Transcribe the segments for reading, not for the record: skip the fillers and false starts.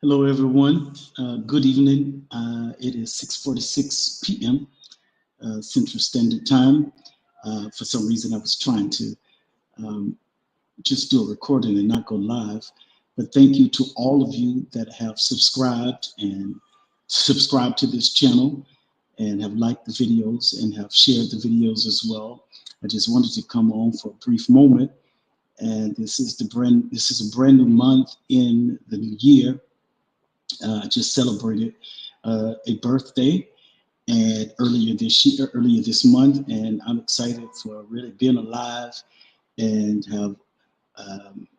Hello, everyone. Good evening. It is 6:46 p.m. Central Standard Time. For some reason, I was trying to um, just do a recording and not go live. But thank you to all of you that have subscribed to this channel and have liked the videos and have shared the videos as well. I just wanted to come on for a brief moment. And this is a brand new month in the new year. I just celebrated a birthday and earlier this month, and I'm excited for really being alive and have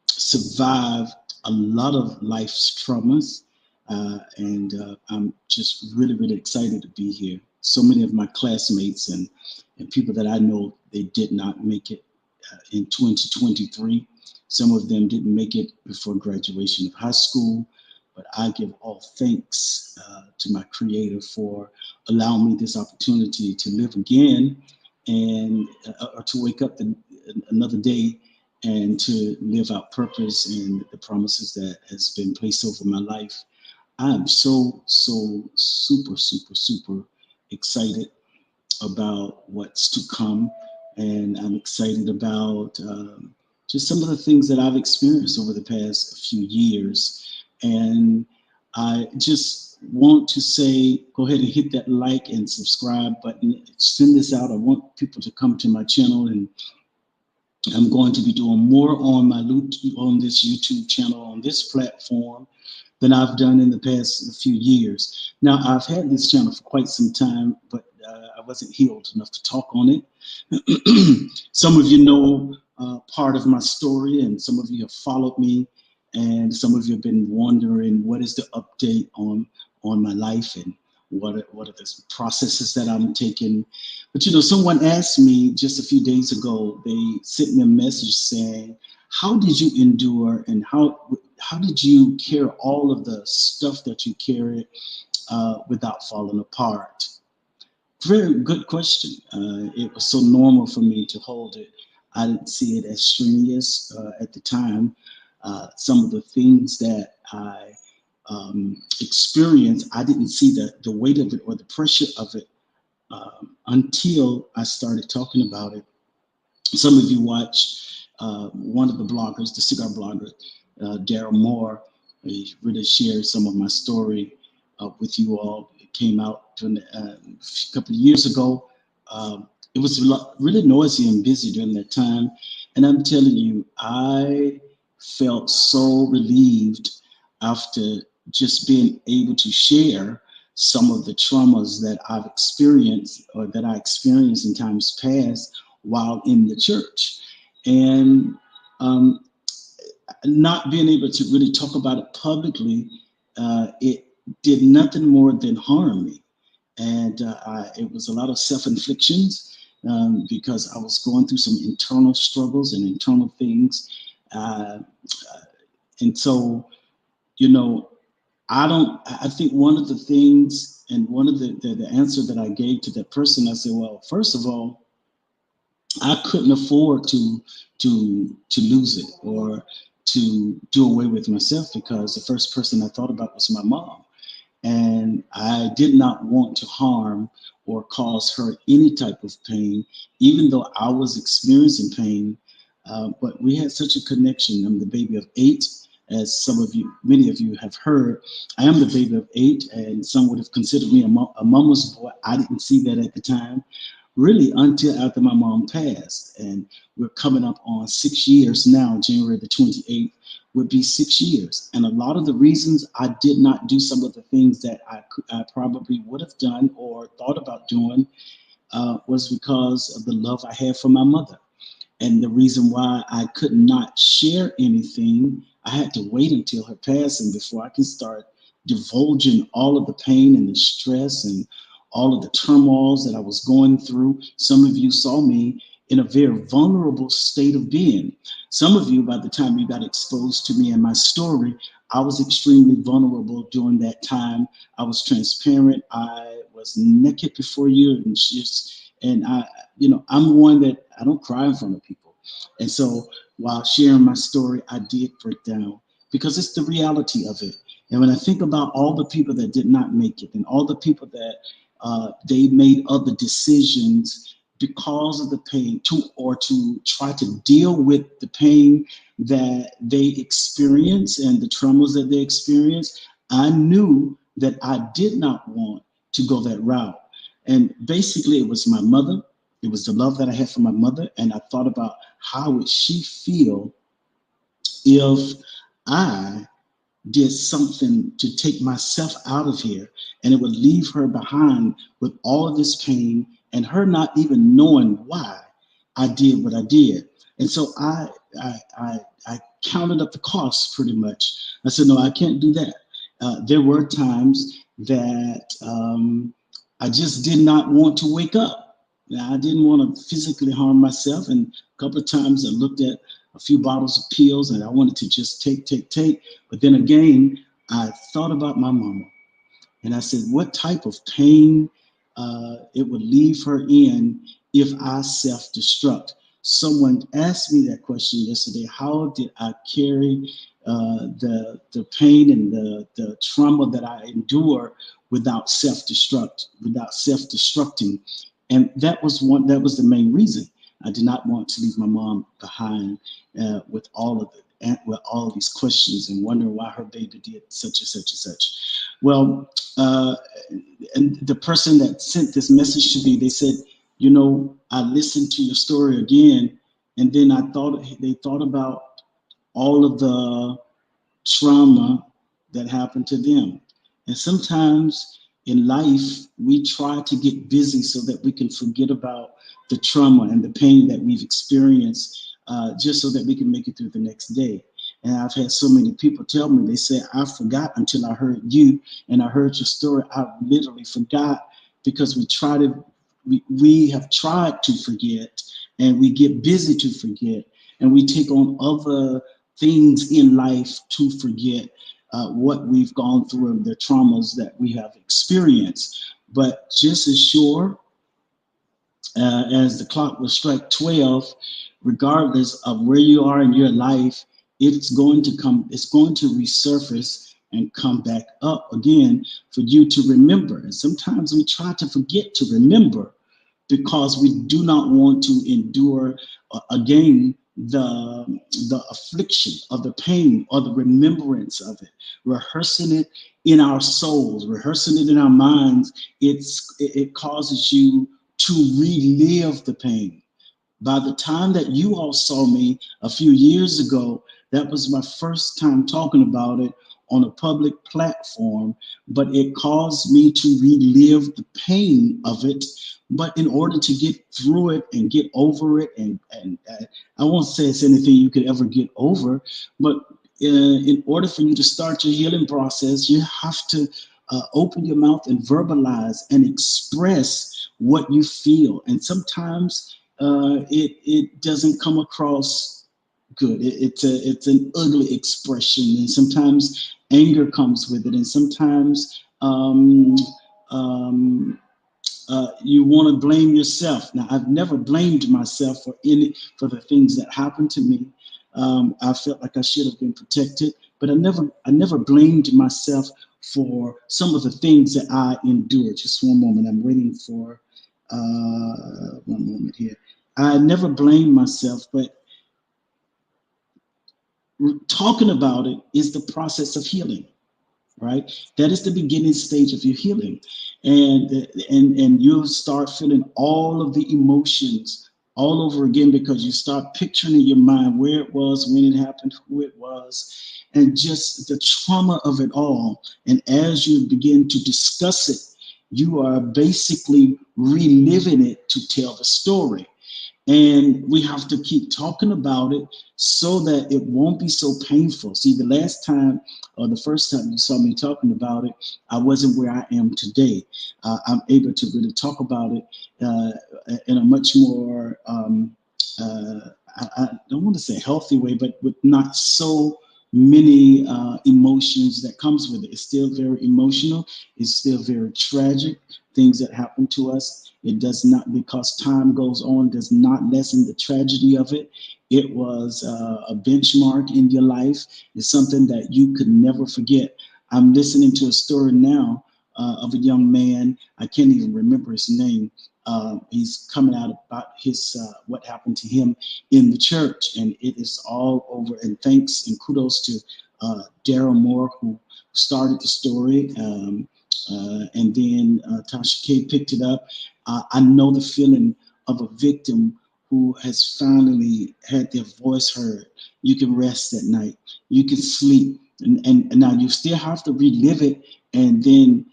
survived a lot of life's traumas. And I'm just really excited to be here. So many of my classmates and people that I know, they did not make it in 2023. Some of them didn't make it before graduation of high school, but I give all thanks to my Creator for allowing me this opportunity to live again and or to wake up another day and to live out purpose and the promises that has been placed over my life. I am so super excited about what's to come, and I'm excited about just some of the things that I've experienced over the past few years. And I just want to say, go ahead and hit that like and subscribe button. Send this out. I want people to come to my channel, and I'm going to be doing more on this YouTube channel, on this platform, than I've done in the past few years. Now, I've had this channel for quite some time, but I wasn't healed enough to talk on it. Some of you know part of my story, and some of you have followed me, and some of you have been wondering what is the update on my life and what are the processes that I'm taking. But someone asked me just a few days ago. They sent me a message saying, "How did you endure, and how did you carry all of the stuff that you carried without falling apart?" Very good question. It was so normal for me to hold it. I didn't see it as strenuous at the time. Some of the things that I experienced, I didn't see the weight of it or the pressure of it until I started talking about it. Some of you watch one of the bloggers, the cigar blogger, Daryl Moore. He really shared some of my story with you all. It came out a couple of years ago. It was really noisy and busy during that time. And I'm telling you, I felt so relieved after just being able to share some of the traumas that I've experienced or that I experienced in times past while in the church. And um, not being able to really talk about it publicly, it did nothing more than harm me. And it was a lot of self-inflictions because I was going through some internal struggles and internal things. Uh, and so, you know, I think one of the things and one of the answer that I gave to that person, I said, well, first of all, I couldn't afford to lose it or to do away with myself, because the first person I thought about was my mom. And I did not want to harm or cause her any type of pain, even though I was experiencing pain. But we had such a connection. I'm the baby of eight, as many of you have heard. I am the baby of eight, and some would have considered me a mama's boy. I didn't see that at the time, really, until after my mom passed. And we're coming up on 6 years now. January the 28th would be 6 years. And a lot of the reasons I did not do some of the things that I probably would have done or thought about doing was because of the love I had for my mother. And the reason why I could not share anything, I had to wait until her passing before I can start divulging all of the pain and the stress and all of the turmoils that I was going through. Some of you saw me in a very vulnerable state of being. Some of you, by the time you got exposed to me and my story, I was extremely vulnerable during that time. I was transparent. I was naked before you, and I'm one that I don't cry in front of people. And so while sharing my story, I did break down because it's the reality of it. And when I think about all the people that did not make it and all the people that they made other decisions because of the pain to try to deal with the pain that they experience and the traumas that they experience, I knew that I did not want to go that route. And basically, it was my mother. It was the love that I had for my mother. And I thought about how would she feel if I did something to take myself out of here, and it would leave her behind with all of this pain and her not even knowing why I did what I did. And so I counted up the costs pretty much. I said, no, I can't do that. There were times that I just did not want to wake up. Now, I didn't want to physically harm myself. And a couple of times I looked at a few bottles of pills and I wanted to just take. But then again, I thought about my mama and I said, what type of pain it would leave her in if I self destruct? Someone asked me that question yesterday. How did I carry the pain and the trauma that I endure without self destructing? And that was the main reason. I did not want to leave my mom behind with all of it, and with all these questions and wondering why her baby did such and such and such. Well, and the person that sent this message to me, they said, you know, I listened to your story again, and then they thought about all of the trauma that happened to them. And sometimes in life, we try to get busy so that we can forget about the trauma and the pain that we've experienced, just so that we can make it through the next day. And I've had so many people tell me, they say, I forgot until I heard you and I heard your story. I literally forgot because we have tried to forget and we get busy to forget and we take on other things in life to forget what we've gone through and the traumas that we have experienced. But just as sure as the clock will strike 12, regardless of where you are in your life, it's going to resurface and come back up again for you to remember. And sometimes we try to forget to remember because we do not want to endure again the affliction of the pain or the remembrance of it, rehearsing it in our souls, rehearsing it in our minds. It causes you to relive the pain. By the time that you all saw me a few years ago, that was my first time talking about it on a public platform, but it caused me to relive the pain of it. But in order to get through it and get over it, and I won't say it's anything you could ever get over, but in order for you to start your healing process, you have to open your mouth and verbalize and express what you feel. And sometimes it doesn't come across good. It's an ugly expression, and sometimes anger comes with it, and sometimes um, you want to blame yourself. Now, I've never blamed myself for the things that happened to me. I felt like I should have been protected, but I never blamed myself for some of the things that I endured. Just one moment, I'm waiting for one moment here. I never blamed myself, but talking about it is the process of healing, right? That is the beginning stage of your healing, and you'll start feeling all of the emotions all over again because you start picturing in your mind where it was, when it happened, who it was, and just the trauma of it all. And as you begin to discuss it, you are basically reliving it to tell the story. And we have to keep talking about it so that it won't be so painful. See, the last time or the first time you saw me talking about it, I wasn't where I am today. I'm able to really talk about it in a much more, I don't want to say healthy way, but with not so many emotions that comes with it. It's still very emotional. It's still very tragic, things that happen to us. It does not, because time goes on, does not lessen the tragedy of it. It was a benchmark in your life. It's something that you could never forget. I'm listening to a story now of a young man. I can't even remember his name. He's coming out about his what happened to him in the church, and it is all over. And thanks and kudos to Daryl Moore, who started the story, and then Tasha K picked it up. I know the feeling of a victim who has finally had their voice heard. You can rest at night. You can sleep. And now you still have to relive it and then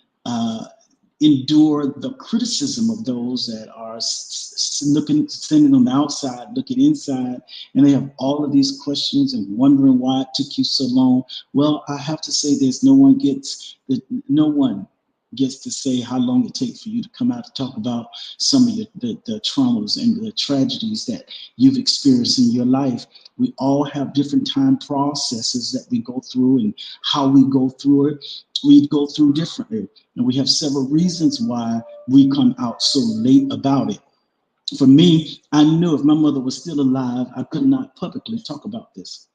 endure the criticism of those that are looking, standing on the outside, looking inside, and they have all of these questions and wondering why it took you so long. Well, I have to say this: no one gets to say how long it takes for you to come out to talk about some of the traumas and the tragedies that you've experienced in your life. We all have different time processes that we go through, and how we go through it, we go through differently. And we have several reasons why we come out so late about it. For me, I knew if my mother was still alive, I could not publicly talk about this.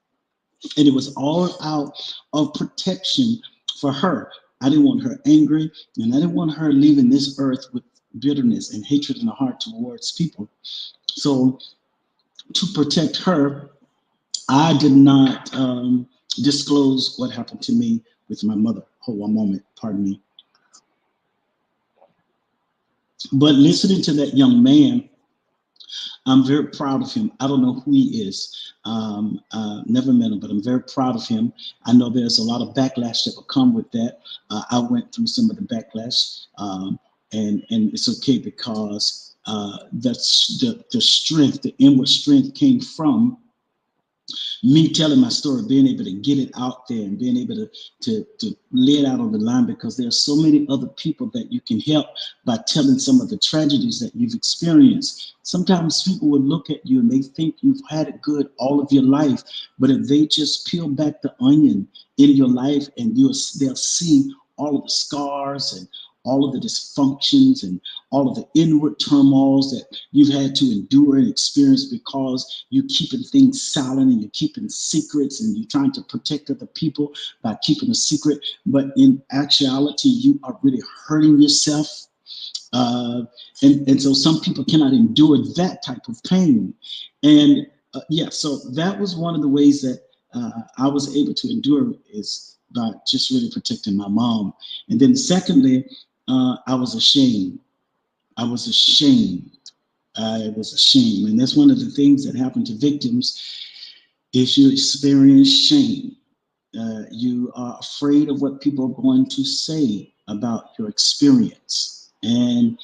And it was all out of protection for her. I didn't want her angry, and I didn't want her leaving this earth with bitterness and hatred in her heart towards people. So, to protect her, I did not disclose what happened to me with my mother. Hold one moment, pardon me. But listening to that young man, I'm very proud of him. I don't know who he is. Never met him, but I'm very proud of him. I know there's a lot of backlash that will come with that. I went through some of the backlash, and it's okay because that's the strength, the inward strength came from me telling my story, being able to get it out there and being able to lay it out on the line, because there are so many other people that you can help by telling some of the tragedies that you've experienced. Sometimes people will look at you and they think you've had it good all of your life, but if they just peel back the onion in your life, and they'll see all of the scars and all of the dysfunctions and all of the inward turmoils that you've had to endure and experience because you're keeping things silent and you're keeping secrets and you're trying to protect other people by keeping a secret. But in actuality, you are really hurting yourself. Uh, and so some people cannot endure that type of pain. And yeah, so that was one of the ways that I was able to endure, is by just really protecting my mom. And then secondly, I was ashamed. I was ashamed. I was ashamed. And that's one of the things that happen to victims is you experience shame. You are afraid of what people are going to say about your experience. And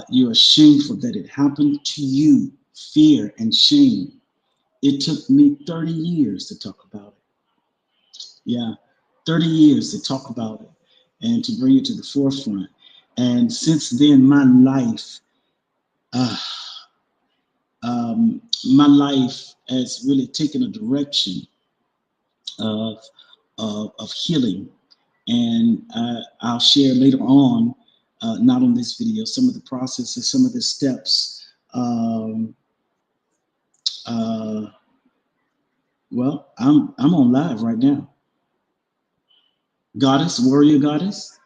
you're shameful that it happened to you. Fear and shame. It took me 30 years to talk about it. Yeah, 30 years to talk about it and to bring it to the forefront. And since then, uh, my life has really taken a direction of of healing. And I'll share later on, not on this video, some of the processes, some of the steps. Uh, well, I'm on live right now. Goddess, warrior goddess.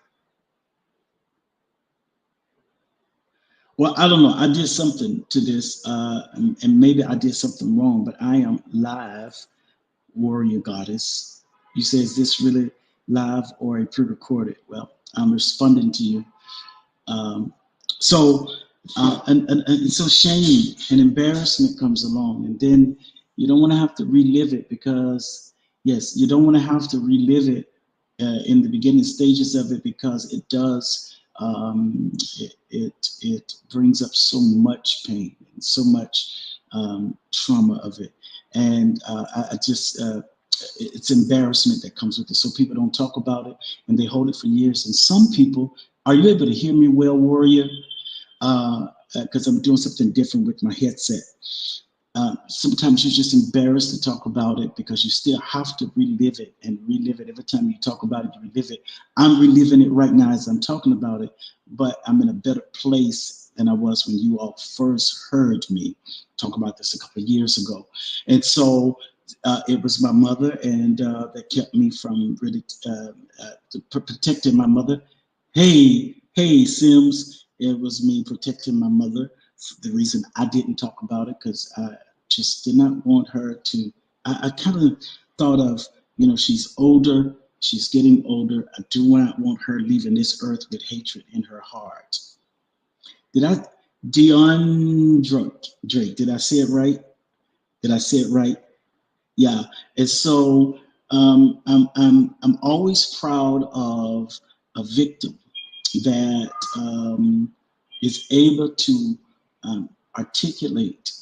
Well, I don't know. I did something to this, and maybe I did something wrong, but I am live, warrior goddess. You say, is this really live or a pre-recorded? Well, I'm responding to you. Um, so, and so shame and embarrassment comes along, and then you don't want to have to relive it, because yes, you don't want to have to relive it in the beginning stages of it, because it does. It brings up so much pain and so much trauma of it, and I just it's embarrassment that comes with it. So people don't talk about it, and they hold it for years. And some people, are you able to hear me well, warrior? Because I'm doing something different with my headset. Sometimes you're just embarrassed to talk about it because you still have to relive it and relive it. Every time you talk about it, you relive it. I'm reliving it right now as I'm talking about it, but I'm in a better place than I was when you all first heard me talk about this a couple of years ago. And so It was my mother, and that kept me from really protecting my mother. Hey, Sims, it was me protecting my mother. The reason I didn't talk about it because I just did not want her to. I kind of thought of, she's older, she's getting older. I do not want her leaving this earth with hatred in her heart. Did I, Dion Drake? Did I say it right? Did I say it right? Yeah. And so I'm always proud of a victim that is able to articulate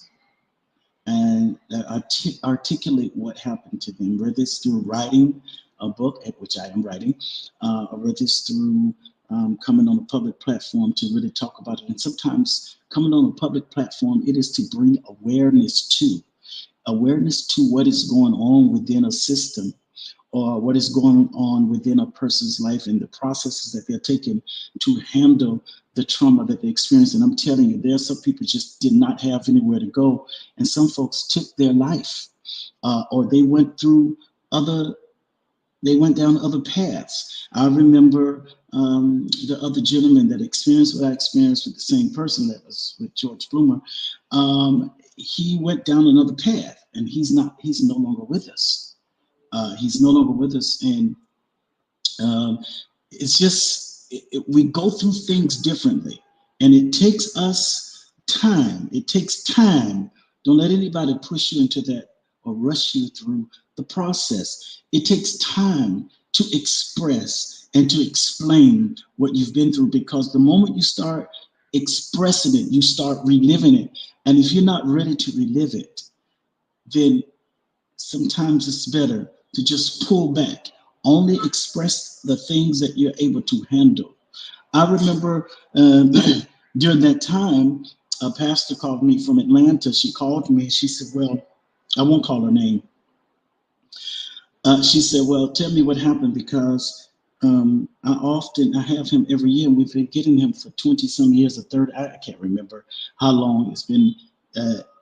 and articulate what happened to them, whether it's through writing a book, which I am writing, or whether it's through coming on a public platform to really talk about it. And sometimes coming on a public platform, it is to bring awareness to what is going on within a system or what is going on within a person's life and the processes that they're taking to handle the trauma that they experience. And I'm telling you, there are some people just did not have anywhere to go. And some folks took their life or they went through other they went down other paths. I remember the other gentleman that experienced what I experienced with the same person that was with George Bloomer. He went down another path, and he's no longer with us. He's no longer with us, and it's just we go through things differently, and it takes us time. It takes time. Don't let anybody push you into that or rush you through the process. It takes time to express and to explain what you've been through, because the moment you start expressing it, you start reliving it. And if you're not ready to relive it, then sometimes it's better to just pull back, only express the things that you're able to handle. I remember during that time, a pastor called me from Atlanta. She called me. She said, well, I won't call her name. She said, well, tell me what happened, because I have him every year, and we've been getting him for 20 some years, I can't remember how long it's been.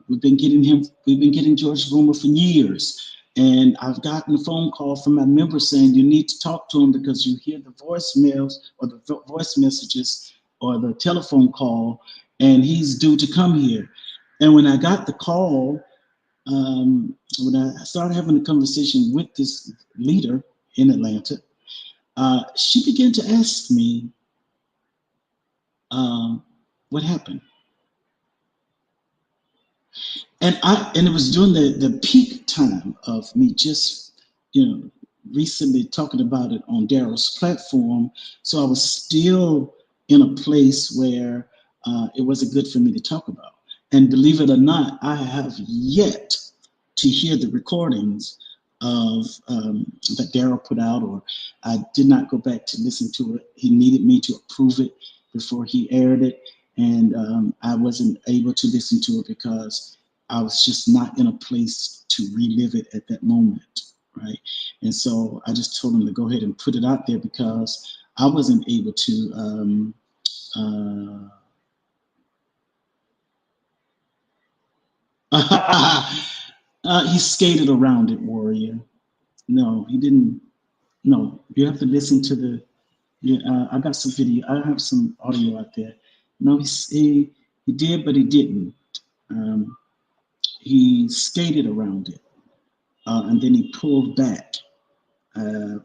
We've been getting George Bloomer for years. And I've gotten a phone call from my members saying, you need to talk to him because you hear the voicemails or the voice messages or the telephone call, and he's due to come here. And when I got the call, when I started having a conversation with this leader in Atlanta, she began to ask me what happened. And it was during the peak time of me just, recently talking about it on Daryl's platform. So I was still in a place where it wasn't good for me to talk about. And believe it or not, I have yet to hear the recordings of that Daryl put out, or I did not go back to listen to it. He needed me to approve it before he aired it, and I wasn't able to listen to it because I was just not in a place to relive it at that moment, right? And so I just told him to go ahead and put it out there because I wasn't able to. He skated around it, Warrior. No, he didn't. No, you have to listen to the. Yeah, I got some video. I have some audio out there. No, he did, but he didn't. Um, he skated around it, and then he pulled back. Uh,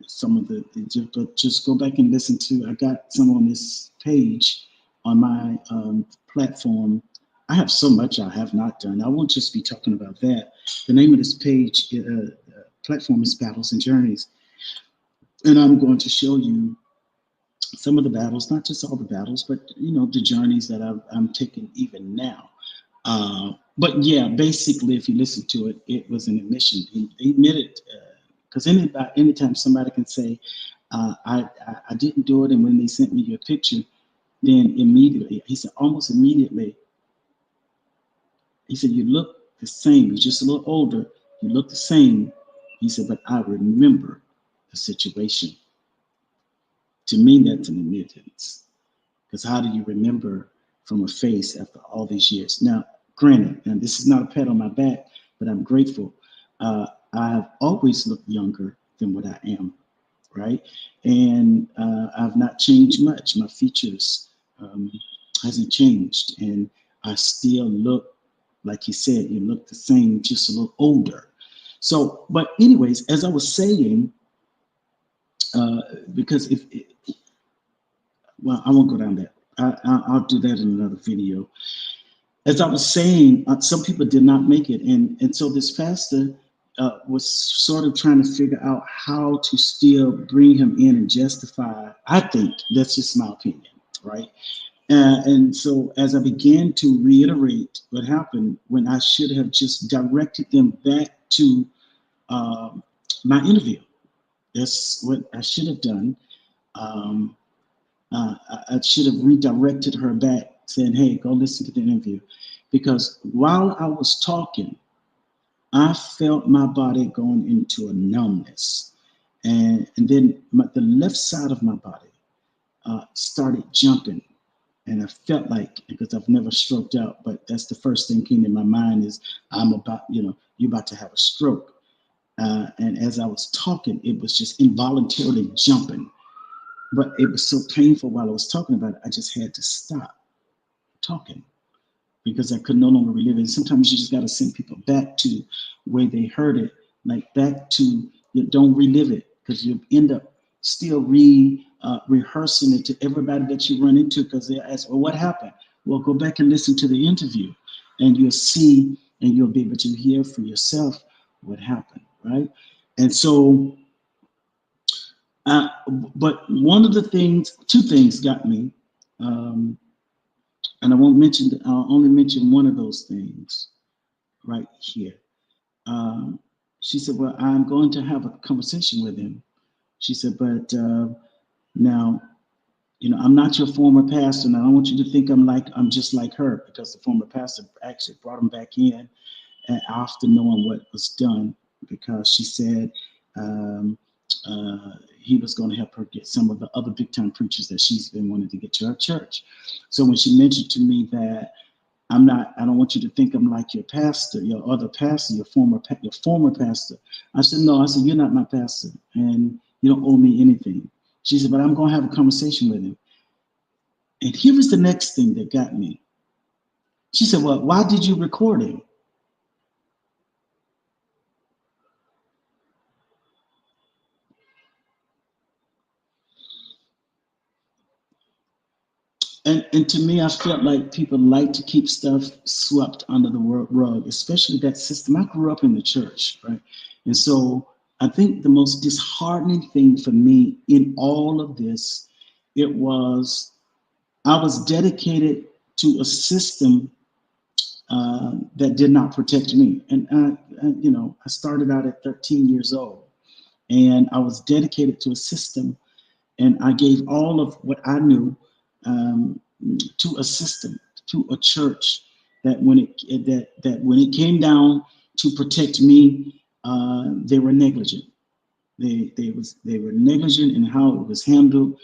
some of but just go back and listen to. I got some on this page on my platform. I have so much I have not done. I won't just be talking about that. The name of this page, platform, is Battles and Journeys, and I'm going to show you some of the battles, not just all the battles, but the journeys that I'm taking even now. But yeah, basically, if you listen to it, it was an admission. He admitted, because anytime somebody can say, I didn't do it, and when they sent me your picture, then immediately, he said, almost immediately, he said, you look the same. You're just a little older. You look the same. He said, but I remember the situation. To me, that's an admittance. Because how do you remember from a face after all these years? Now, granted, and this is not a pat on my back, but I'm grateful. I have always looked younger than what I am, right? And I've not changed much. My features um, hasn't changed, and I still look, like you said, you look the same, just a little older. So, but anyways, as I was saying, uh, because if well, I won't go down that. I'll do that in another video. As I was saying, some people did not make it, and so this pastor was sort of trying to figure out how to still bring him in and justify. I think that's just my opinion, right? And so as I began to reiterate what happened when I should have just directed them back to um, my interview, that's what I should have done. Um, I should have redirected her back, saying, "Hey, go listen to the interview," because while I was talking, I felt my body going into a numbness, and then the left side of my body started jumping, and I felt like, because I've never stroked out, but that's the first thing came in my mind is I'm about, you're about to have a stroke. And as I was talking, it was just involuntarily jumping, but it was so painful while I was talking about it. I just had to stop talking because I could no longer relive it. Sometimes you just got to send people back to where they heard it, like back to, you don't relive it, because you end up still rehearsing it to everybody that you run into, because they ask, well, what happened? Well, go back and listen to the interview and you'll see, and you'll be able to hear for yourself what happened, right? And so, uh, but one of the things, two things got me, um, and I won't mention, I'll only mention one of those things right here. Um, she said, well, I'm going to have a conversation with him. She said, but now, I'm not your former pastor, and I don't want you to think I'm just like her, because the former pastor actually brought him back in after knowing what was done, because she said um, he was going to help her get some of the other big time preachers that she's been wanting to get to her church. So when she mentioned to me that I don't want you to think I'm like your pastor, your other pastor, your former pastor. I said, no, I said, you're not my pastor and you don't owe me anything. She said, but I'm going to have a conversation with him. And here was the next thing that got me. She said, well, why did you record him? And to me, I felt like people like to keep stuff swept under the rug, especially that system. I grew up in the church, right? And so I think the most disheartening thing for me in all of this, it was I was dedicated to a system that did not protect me. And, I started out at 13 years old, and I was dedicated to a system, and I gave all of what I knew um, to a system, to a church that when it came down to protect me, they were negligent. They were negligent in how it was handled.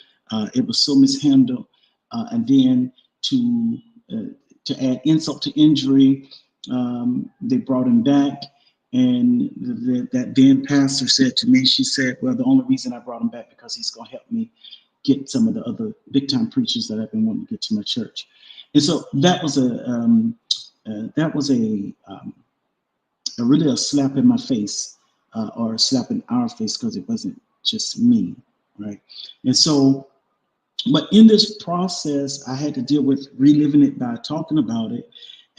It was so mishandled, and then to uh, to add insult to injury, they brought him back. And that then pastor said to me, she said, "Well, the only reason I brought him back because he's going to help me get some of the other big time preachers that I've been wanting to get to my church." And so that was really a slap in my face, or a slap in our face, because it wasn't just me, right? And so, but in this process, I had to deal with reliving it by talking about it,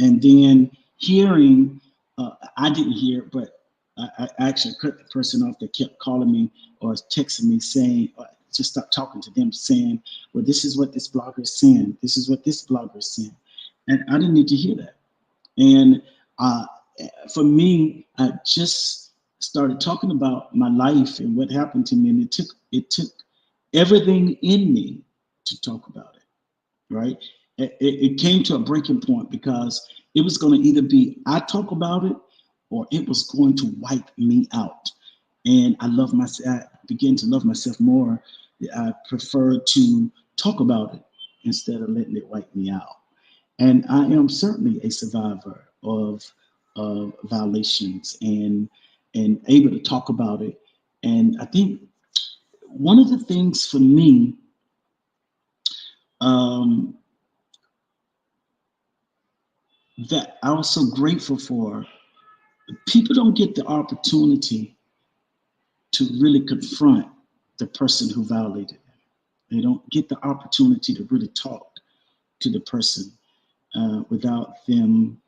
and then hearing. I didn't hear, but I actually cut the person off that kept calling me or texting me saying, just stop talking to them, saying, "Well, this is what this blogger is saying. This is what this blogger is saying," and I didn't need to hear that. And uh, for me, I just started talking about my life and what happened to me, and it took everything in me to talk about it. Right? It came to a breaking point, because it was going to either be I talk about it, or it was going to wipe me out. And I love myself. I began to love myself more. I prefer to talk about it instead of letting it wipe me out. And I am certainly a survivor of violations, and and able to talk about it. And I think one of the things for me, um, that I was so grateful for, people don't get the opportunity to really confront the person who violated them. They don't get the opportunity to really talk to the person without them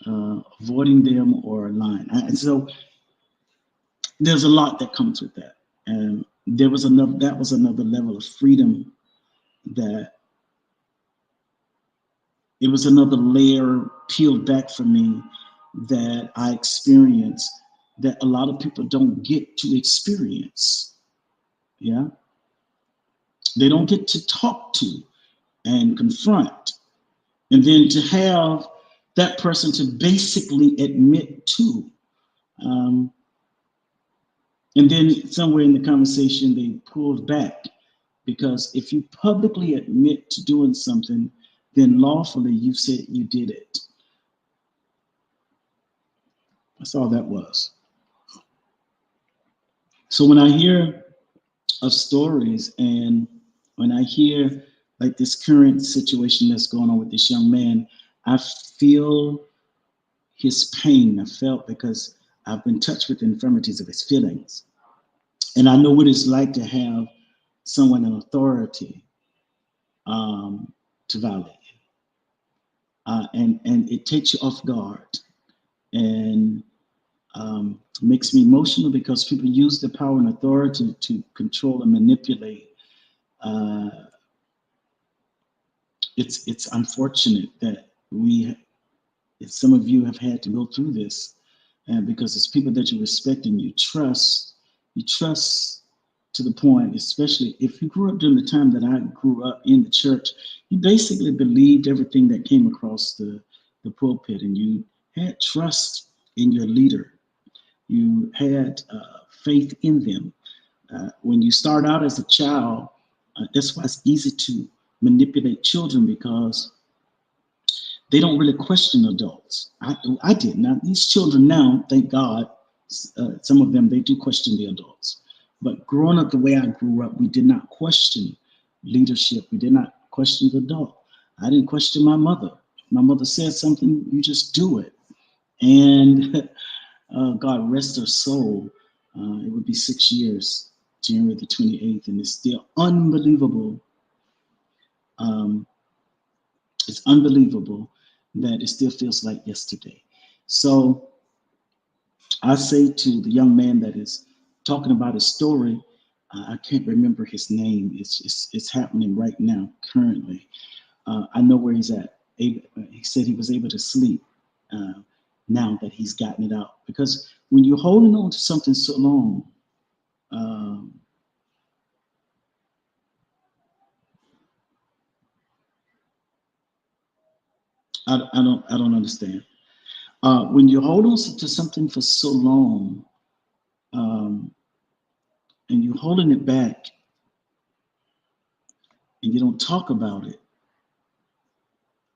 avoiding them or lying. And so there's a lot that comes with that. And that was another level of freedom, that it was another layer peeled back for me that I experienced that a lot of people don't get to experience. Yeah. They don't get to talk to and confront. And then to have that person to basically admit to. Um, and then somewhere in the conversation, they pulled back, because if you publicly admit to doing something, then lawfully you said you did it. That's all that was. So when I hear of stories, and when I hear like this current situation that's going on with this young man, I feel his pain. I felt, because I've been touched with the infirmities of his feelings. And I know what it's like to have someone in authority to violate you. And it takes you off guard, and makes me emotional, because people use their power and authority to control and manipulate. Uh, it's unfortunate that some of you have had to go through this, and because it's people that you respect and you trust to the point, especially if you grew up during the time that I grew up in the church, you basically believed everything that came across the pulpit, and you had trust in your leader. You had faith in them. When you start out as a child, that's why it's easy to manipulate children, because they don't really question adults. I did. Now, these children now, thank God, some of them, they do question the adults. But growing up the way I grew up, we did not question leadership. We did not question the adult. I didn't question my mother. My mother said something, you just do it. And God rest her soul. It would be 6 years, January the 28th, and it's still unbelievable. It's unbelievable that it still feels like yesterday. So I say to the young man that is talking about his story, I can't remember his name. It's happening right now, currently. I know where he's at. He said he was able to sleep now that he's gotten it out. Because when you're holding on to something so long, I don't understand. When you hold on to something for so long, um, and you're holding it back, and you don't talk about it,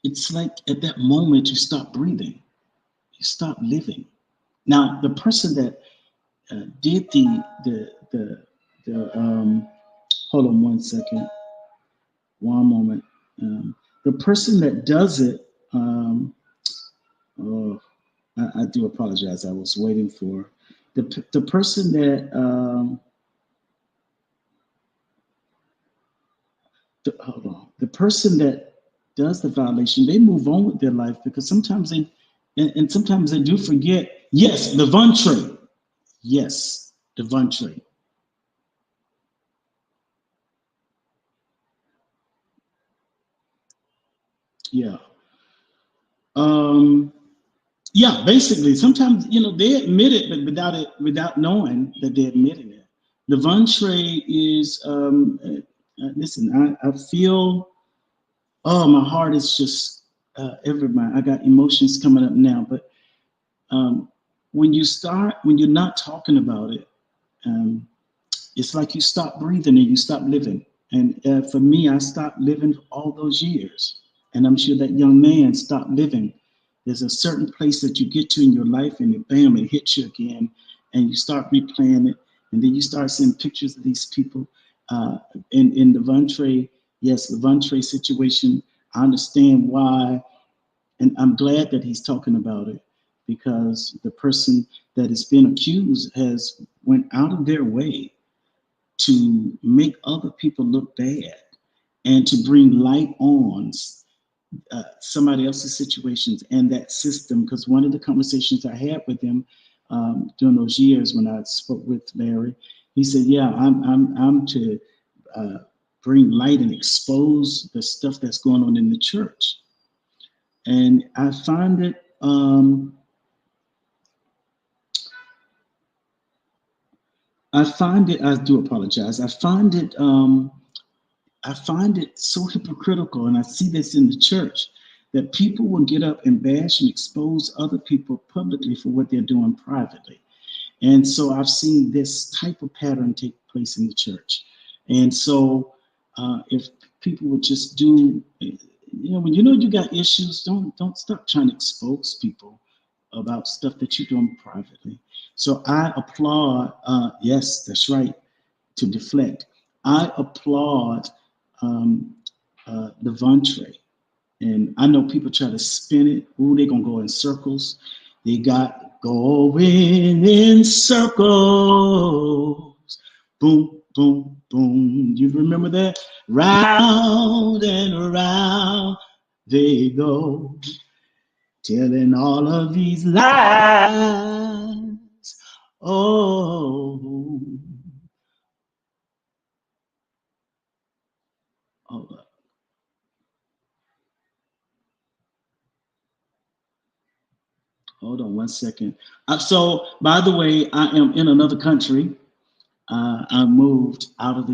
it's like at that moment you stop breathing, you stop living. Now, the person that did the hold on one second, one moment. The person that does it, oh, I do apologize. I was waiting for the person that hold on, the person that does the violation. They move on with their life, because sometimes and sometimes they do forget. Yes, Levante. Yes, Levante. Yeah. Um, yeah, basically, sometimes they admit it, but without knowing that they're admitting it. Levante is listen. I feel. Oh, my heart is just everywhere. I got emotions coming up now, but um, when you're not talking about it, um, it's like you stop breathing and you stop living. And for me, I stopped living all those years. And I'm sure that young man stopped living. There's a certain place that you get to in your life, and bam, it hits you again. and you start replaying it, and then you start seeing pictures of these people. In the Vontrae, yes, the Vontrae situation, I understand why, and I'm glad that he's talking about it, because the person that is being accused has went out of their way to make other people look bad and to bring light on somebody else's situations and that system. Because one of the conversations I had with him during those years when I spoke with Larry, he said, "Yeah, I'm to bring light and expose the stuff that's going on in the church." And I find it. I do apologize. I find it so hypocritical, and I see this in the church, that people will get up and bash and expose other people publicly for what they're doing privately. And so I've seen this type of pattern take place in the church. And so if people would just do, when you know you got issues, don't stop trying to expose people about stuff that you're doing privately. So I applaud, yes, that's right, to deflect. I applaud the Vontrae. And I know people try to spin it. Ooh, they're going to go in circles. They got going in circles. Boom, boom, boom. You remember that? Round and around they go, telling all of these lies. Oh, hold up. Hold on one second. So, by the way, I am in another country. I moved out of the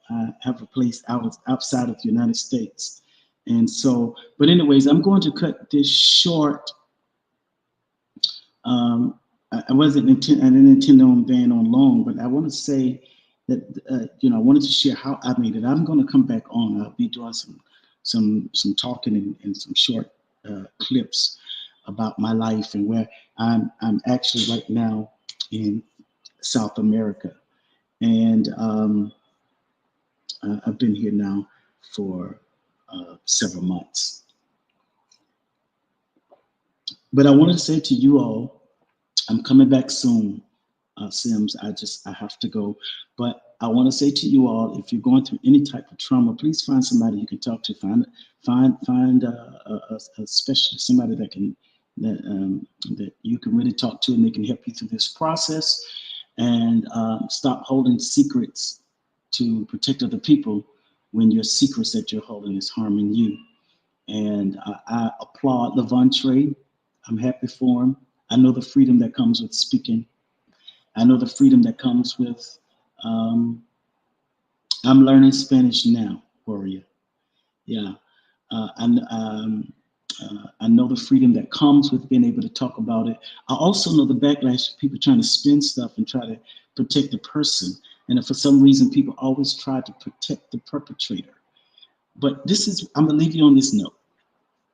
I have a place outside of the United States. And so, but anyways, I'm going to cut this short. I didn't intend on being on long, but I want to say that, I wanted to share how I made it. I'm going to come back on. I'll be doing some talking and some short clips about my life and where I'm actually right now in South America. And I've been here now for several months. But I wanted to say to you all, I'm coming back soon, Sims. I have to go. But I want to say to you all, if you're going through any type of trauma, please find somebody you can talk to. Find a specialist, somebody that you can really talk to, and they can help you through this process. And stop holding secrets to protect other people when your secrets that you're holding is harming you. And I applaud Vontrae. I'm happy for him. I know the freedom that comes with speaking. I know the freedom that comes with, I'm learning Spanish now, Warrior. Yeah. I know the freedom that comes with being able to talk about it. I also know the backlash of people trying to spin stuff and try to protect the person. And for some reason, people always try to protect the perpetrator. But I'm going to leave you on this note.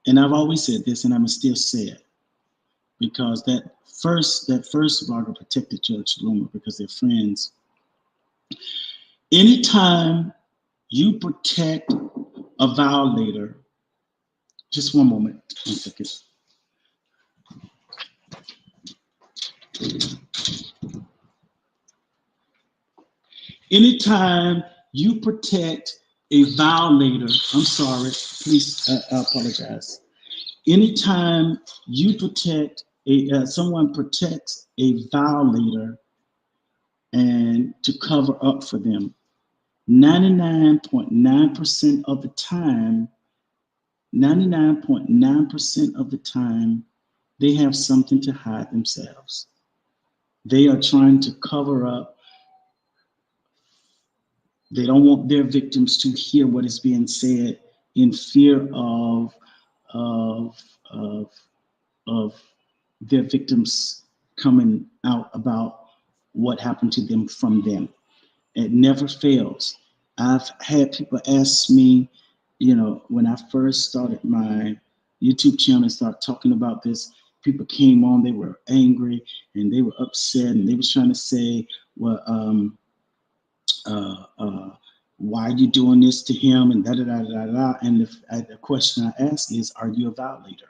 And I've always said this, and I'm going to still say it. Because that first blogger protected George Loomer because they're friends. Anytime you protect a violator, just one moment, 1 second. Anytime you protect a violator, I'm sorry, please, I apologize. Anytime you protect someone protects a violator and to cover up for them, 99.9% of the time, 99.9% of the time, they have something to hide themselves. They are trying to cover up. They don't want their victims to hear what is being said in fear of their victims coming out about what happened to them from them. It never fails. I've had people ask me, when I first started my YouTube channel and started talking about this, people came on, they were angry and they were upset, and they was trying to say, well, uh, uh, why are you doing this to him, and da da da da da. And the question I ask is, are you a violator?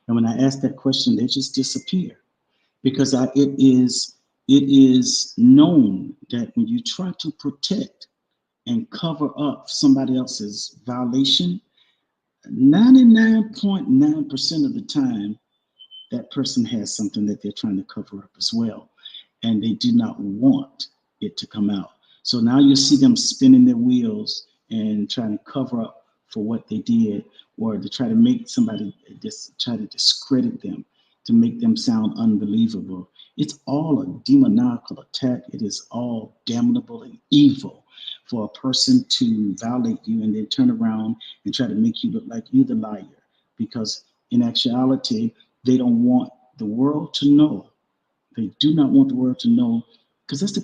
And when I ask that question, they just disappear, because it is known that when you try to protect and cover up somebody else's violation, 99.9% of the time, that person has something that they're trying to cover up as well, and they do not want it to come out. So now you see them spinning their wheels and trying to cover up for what they did, or to try to make somebody just try to discredit them, to make them sound unbelievable. It's all a demoniacal attack. It is all damnable and evil for a person to violate you and then turn around and try to make you look like you're the liar, because in actuality, they don't want the world to know. They do not want the world to know, because that's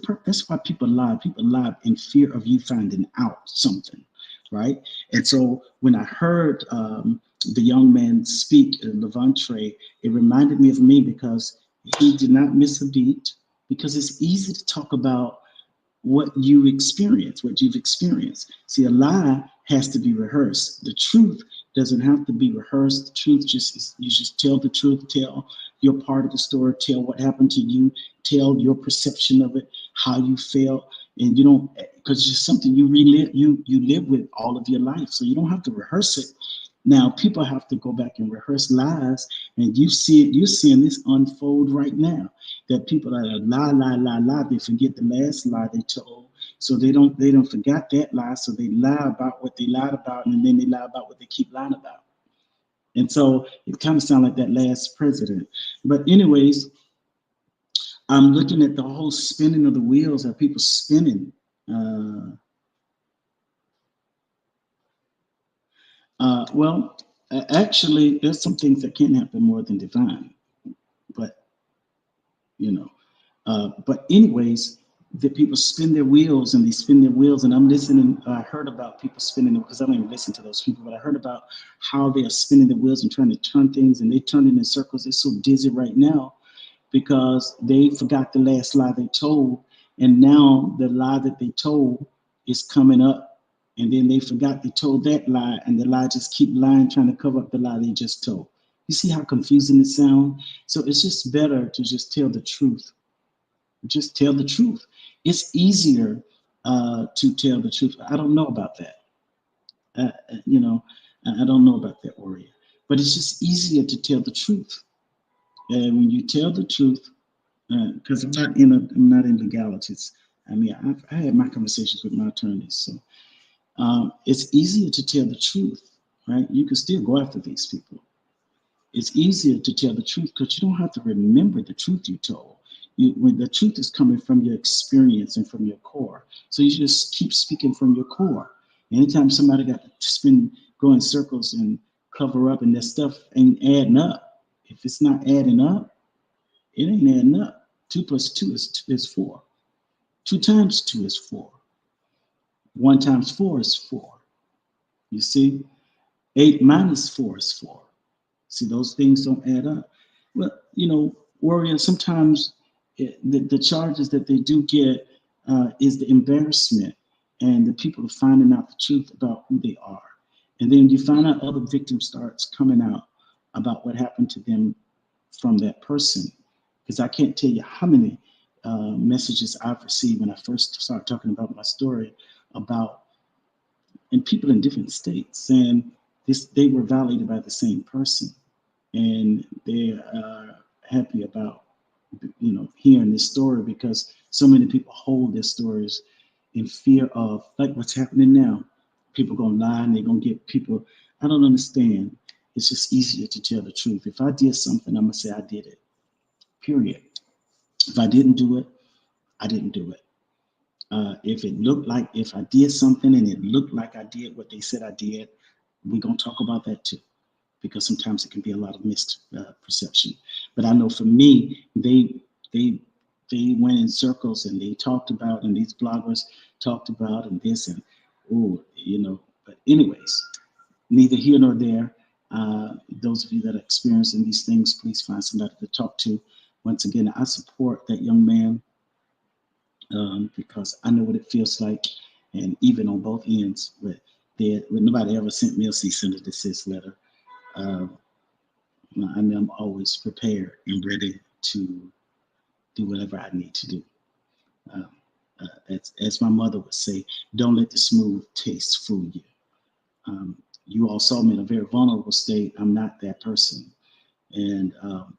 why people lie. People lie in fear of you finding out something, right? And so when I heard the young man speak, Levantre, it reminded me of me, because he did not miss a beat. Because it's easy to talk about what you've experienced. See, a lie has to be rehearsed. The truth doesn't have to be rehearsed. The truth just is, you just tell the truth, tell your part of the story, tell what happened to you, tell your perception of it, how you felt, and you don't, because it's just something you relive, you live with all of your life, so you don't have to rehearse it. Now people have to go back and rehearse lies, and you're seeing this unfold right now, that people that are lie, they forget the last lie they told. So they don't forget that lie. So they lie about what they lied about, and then they lie about what they keep lying about. And so it kind of sounds like that last president. But anyways, I'm looking at the whole spinning of the wheels, of people spinning. Well, actually, there's some things that can't happen more than divine. But you know, but anyways, the people spin their wheels and they spin their wheels, and I'm listening. I heard about people spinning them, because I don't even listen to those people, but I heard about how they are spinning their wheels and trying to turn things, and they turn it in circles. They're so dizzy right now because they forgot the last lie they told, and now the lie that they told is coming up, and then they forgot they told that lie, and the lie just keep lying, trying to cover up the lie they just told. You see how confusing it sounds? So it's just better to just tell the truth. Just tell the truth. It's easier to tell the truth. I don't know about that. You know, I don't know about that, warrior. But it's just easier to tell the truth. And when you tell the truth, because I'm not in legalities. I mean, I had my conversations with my attorneys, so it's easier to tell the truth, right? You can still go after these people. It's easier to tell the truth because you don't have to remember the truth you told. When the truth is coming from your experience and from your core, so you just keep speaking from your core. Anytime somebody got to spin, go in circles and cover up, and their stuff ain't adding up. If it's not adding up, it ain't adding up. 2 plus 2 is 4. 2 times 2 is 4. 1 times 4 is 4. You see, 8 minus 4 is 4. See, those things don't add up. Well, warrior, sometimes the charges that they do get is the embarrassment and the people are finding out the truth about who they are. And then you find out other victims starts coming out about what happened to them from that person. Because I can't tell you how many messages I've received when I first started talking about my story about, and people in different states saying they were violated by the same person, and they are happy about hearing this story, because so many people hold their stories in fear of, like what's happening now. People gonna lie and they're gonna get people. I don't understand. It's just easier to tell the truth. If I did something, I'm gonna say I did it. Period. If I didn't do it, I didn't do it. If I did something and it looked like I did what they said I did, we're gonna talk about that too, because sometimes it can be a lot of misperception. But I know for me, they went in circles and they talked about, and these bloggers talked about, and this and But anyways, neither here nor there. Those of you that are experiencing these things, please find somebody to talk to. Once again, I support that young man because I know what it feels like, and even on both ends, but nobody ever sent me a cease and desist letter. Um, I mean, I'm always prepared and ready to do whatever I need to do. Um, as my mother would say, don't let the smooth taste fool you. You all saw me in a very vulnerable state. I'm not that person, and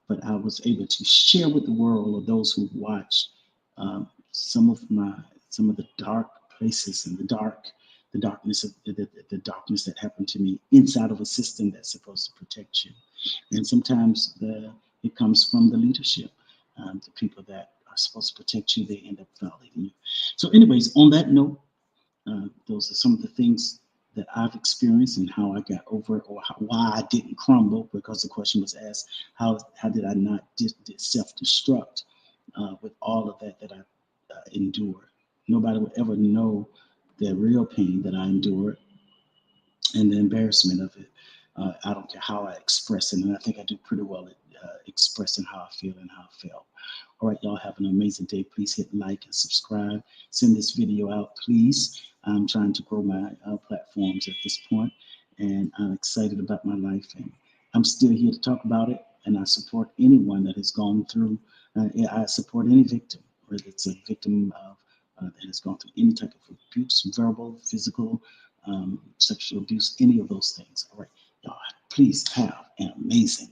but I was able to share with the world, or those who watch, some of the dark places and the darkness of the darkness that happened to me inside of a system that's supposed to protect you. And sometimes it comes from the leadership, the people that are supposed to protect you. They end up violating you. So, anyways, on that note, those are some of the things that I've experienced and how I got over it, or why I didn't crumble. Because the question was asked, how did I not self-destruct with all of that I endured? Nobody would ever know the real pain that I endured and the embarrassment of it. I don't care how I express it, and I think I do pretty well at expressing how I feel and how I felt. All right, y'all have an amazing day. Please hit like and subscribe. Send this video out, please. I'm trying to grow my platforms at this point, and I'm excited about my life. And I'm still here to talk about it, and I support anyone that has gone through. I support any victim, whether it's a victim of that has gone through any type of abuse, verbal, physical, sexual abuse, any of those things. All right, y'all, please have an amazing